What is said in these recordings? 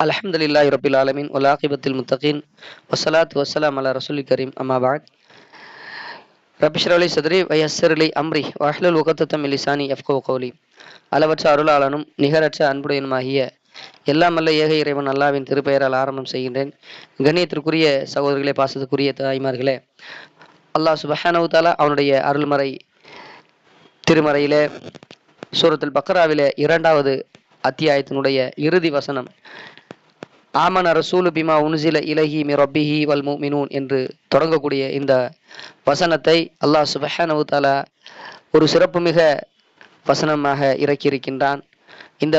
அல்ஹம்துலில்லாஹி ரப்பில் ஆலமீன் வல் ஆகிபத்துல் முத்தகீன் வஸ்ஸலாத்து வஸ்ஸலாம் அலா ரசூலில் கரீம் அம்மா பஅத். ரப்பி ஷ்ரஹ் லி ஸத்ரி வ யஸ்ஸிர் லி அம்ரி வஹ்லுல் உக்தத்தம் மின் லிசானி யஃப்கஹு கௌலி. அளவற்ற அருளாளனும் நிகரற்ற அன்புடையனுமாகிய எல்லாம் வல்ல ஏக இறைவன் அல்லாஹ்வின் திருப்பெயரால் ஆரம்பம் செய்கின்றேன். கண்ணியத்திற்குரிய சகோதரர்களே, பாசத்துக்குரிய தாய்மார்களே, அல்லாஹ் சுப்ஹானஹு வ தஆலா அவனுடைய அருள்மறை திருமறையிலே சூரத்துல் பக்ராவிலே 2வது அத்தியாயத்தினுடைய இறுதி வசனம் ஆமன ரசூலு பிமா உன்சில இலஹி மிர் ரப்பிஹி வல் முஃமினூன் என்று தொடங்கக்கூடிய இந்த வசனத்தை அல்லாஹ் சுப்ஹானஹு வ தஆலா ஒரு சிறப்புமிக வசனமாக இறக்கியிருக்கின்றான். இந்த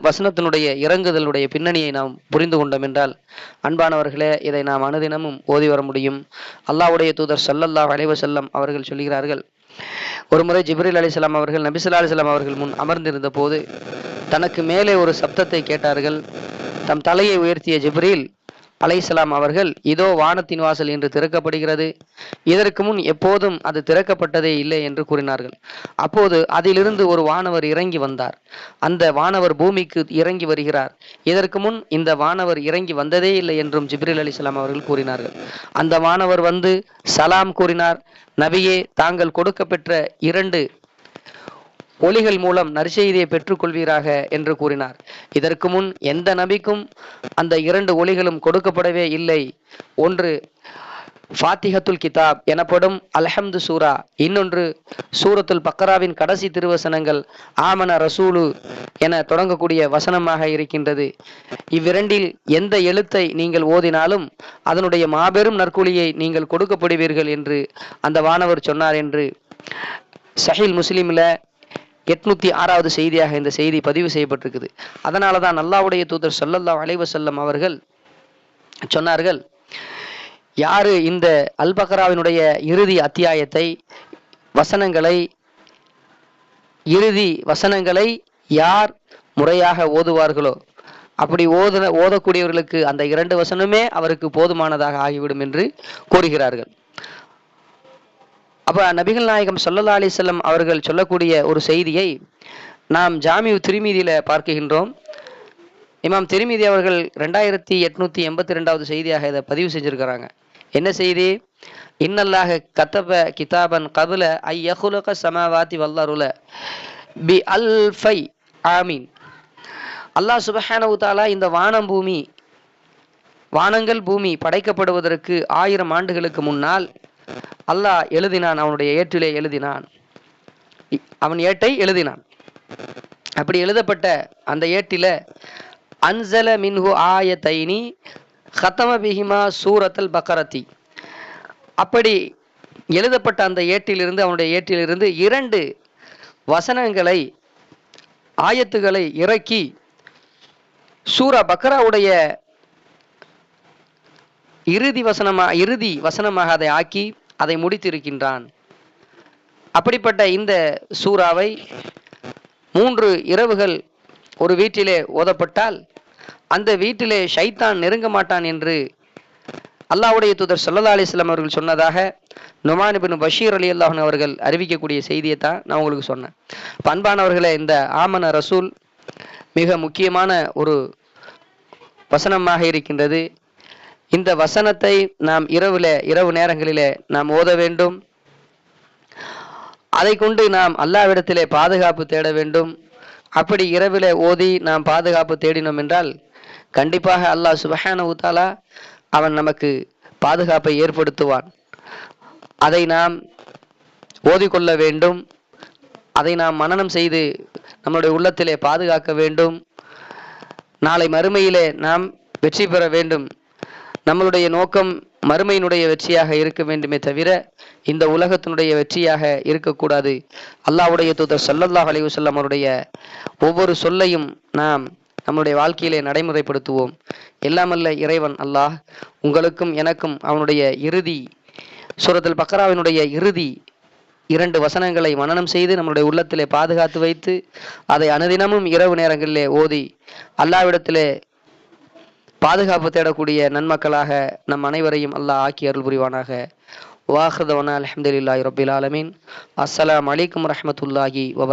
வசனத்தினுடைய இறங்குதலுடைய பின்னணியை நாம் புரிந்து கொண்டோம் என்றால், அன்பானவர்களே, இதை நாம் அனுதினமும் ஓதி வர முடியும். அல்லாஹ்வுடைய தூதர் ஸல்லல்லாஹு அலைஹி வஸல்லம் அவர்கள் சொல்கிறார்கள், ஒரு முறை ஜிப்ரீல் அலைஹிஸ்ஸலாம் அவர்கள் நபி ஸல்லல்லாஹு அலைஹி வஸல்லம் அவர்கள் முன் அமர்ந்திருந்த போது தனக்கு மேலே ஒரு சப்தத்தை கேட்டார்கள். தம் தலையை உயர்த்திய ஜிப்ரீல் அலைஹிஸ்ஸலாம் அவர்கள், இதோ வானத்தின் வாசல் என்று திறக்கப்படுகிறது, இதற்கு முன் எப்போதும் அது திறக்கப்பட்டதே இல்லை என்று கூறினார்கள். அப்போது அதிலிருந்து ஒரு வானவர் இறங்கி வந்தார். அந்த வானவர் பூமிக்கு இறங்கி வருகிறார், இதற்கு முன் இந்த வானவர் இறங்கி வந்ததே இல்லை என்றும் ஜிப்ரீல் அலைஹிஸ்ஸலாம் அவர்கள் கூறினார்கள். அந்த வானவர் வந்து சலாம் கூறினார். நபியே, தாங்கள் கொடுக்க பெற்ற 2 ஒலிகள் மூலம் நற்செய்தியை பெற்றுக்கொள்வீராக என்று கூறினார். இதற்கு முன் எந்த நபிக்கும் அந்த 2 ஒலிகளும் கொடுக்கப்படவே இல்லை. ஒன்று ஃபாத்திஹத்துல் கிதாப் எனப்படும் அல்ஹம்து சூரா, இன்னொன்று சூரத்துல் பக்ராவின் கடைசி திருவசனங்கள் ஆமன ரசூலு என தொடங்கக்கூடிய வசனமாக இருக்கின்றது. இவ்விரண்டில் எந்த எழுத்தை நீங்கள் ஓதினாலும் அதனுடைய மாபெரும் நற்கூலியை நீங்கள் கொடுக்கப்படுவீர்கள் என்று அந்த வானவர் சொன்னார் என்று சஹீல் முஸ்லிமில் 806வது செய்தியாக இந்த செய்தி பதிவு செய்யப்பட்டிருக்குது. அதனால தான் அல்லாஹ்வுடைய தூதர் ஸல்லல்லாஹு அலைஹி வஸல்லம் அவர்கள் சொன்னார்கள், யாரு இந்த அல் பக்ராவினுடைய இறுதி அத்தியாயத்தை இறுதி வசனங்களை யார் முறையாக ஓதுவார்களோ, அப்படி ஓதக்கூடியவர்களுக்கு அந்த 2 வசனமே அவருக்கு போதுமானதாக ஆகிவிடும் என்று கூறுகிறார்கள். அப்ப நபிகள் நாயகம் ஸல்லல்லாஹு அலைஹி வஸல்லம் அவர்கள் சொல்லக்கூடிய ஒரு செய்தியை நாம் ஜாமிஉ திர்மிதியில பார்க்கின்றோம். இமாம் திர்மிதி அவர்கள் 2882வது செய்தியாக இதை பதிவு செஞ்சிருக்கிறாங்க. என்ன செய்தி? இன்னல்லாஹ கதப கிதாபன் கபல ஐ யஹ்லுக ஸமாவாதி வல் அர்ல பி அல்ஃபை ஆமீன். அல்லாஹ் சுப்ஹானஹு வ தஆலா இந்த வானங்கள் பூமி படைக்கப்படுவதற்கு 1000 ஆண்டுகளுக்கு முன்னால் அல்லாஹ் எழுதினான், அவனுடைய ஏட்டிலே எழுதினான், அவன் ஏட்டை எழுதினான். அப்படி எழுதப்பட்ட அந்த ஏட்டில அன்சல மின்ஹு ஆயத்தைனி கதம பிஹிமா சூரத்துல் பக்ரத்தி, அப்படி எழுதப்பட்ட அந்த ஏட்டிலிருந்து அவனுடைய ஏட்டிலிருந்து 2 வசனங்களை ஆயத்துகளை இறக்கி சூரா பக்ராவுடைய இறுதி வசனமாக அதை ஆக்கி அதை முடித்திருக்கின்றான். அப்படிப்பட்ட இந்த சூறாவை 3 இரவுகள் ஒரு வீட்டிலே ஓதப்பட்டால் அந்த வீட்டிலே ஷைத்தான் நெருங்க மாட்டான் என்று அல்லாஹ்வுடைய தூதர் ஸல்லல்லாஹு அலைஹி வஸல்லம் அவர்கள் சொன்னதாக நுமான் இப்னு பஷீர் ரலியல்லாஹு அன்ஹு அவர்கள் அறிவிக்கக்கூடிய செய்தியை தான் நான் உங்களுக்கு சொன்னேன். அன்பானவர்களே, இந்த ஆமன ரசூல் மிக முக்கியமான ஒரு வசனமாக இருக்கின்றது. இந்த வசனத்தை நாம் இரவு நேரங்களிலே நாம் ஓத வேண்டும். அதை கொண்டு நாம் அல்லாஹ்விடத்திலே பாதுகாப்பு தேட வேண்டும். அப்படி இரவிலே ஓதி நாம் பாதுகாப்பு தேடினோம் என்றால் கண்டிப்பாக அல்லாஹ் சுப்ஹானஹு வ தஆலா அவன் நமக்கு பாதுகாப்பை ஏற்படுத்துவான். அதை நாம் ஓதிக்கொள்ள வேண்டும். அதை நாம் மனனம் செய்து நம்முடைய உள்ளத்திலே பாதுகாக்க வேண்டும். நாளை மறுமையிலே நாம் வெற்றி பெற வேண்டும். நம்மளுடைய நோக்கம் மறுமையினுடைய வெற்றியாக இருக்க வேண்டுமே தவிர இந்த உலகத்தினுடைய வெற்றியாக இருக்கக்கூடாது. அல்லாஹ்வுடைய தூதர் ஸல்லல்லாஹு அலைஹி வஸல்லம் அவருடைய ஒவ்வொரு சொல்லையும் நாம் நம்முடைய வாழ்க்கையிலே நடைமுறைப்படுத்துவோம். எல்லாமல்ல இறைவன் அல்லாஹ் உங்களுக்கும் எனக்கும் அவனுடைய இறுதி சூரத்துல் பக்ராவினுடைய இறுதி 2 வசனங்களை மனனம் செய்து நம்முடைய உள்ளத்திலே பாதுகாத்து வைத்து அதை அனுதினமும் இரவு நேரங்களிலே ஓதி அல்லாஹ்விடத்திலே பாதுகாப்பு தேடக்கூடிய நன்மக்களாக நம் அனைவரையும் அல்லாஹ் ஆக்கி அருள் புரிவானாக. வாஹிரு தஅவானா அல்ஹம்துலில்லாஹி ரப்பில் ஆலமீன். அஸ்ஸலாமு அலைக்கும் வரஹ்மத்துல்லாஹி வபரகாத்துஹு.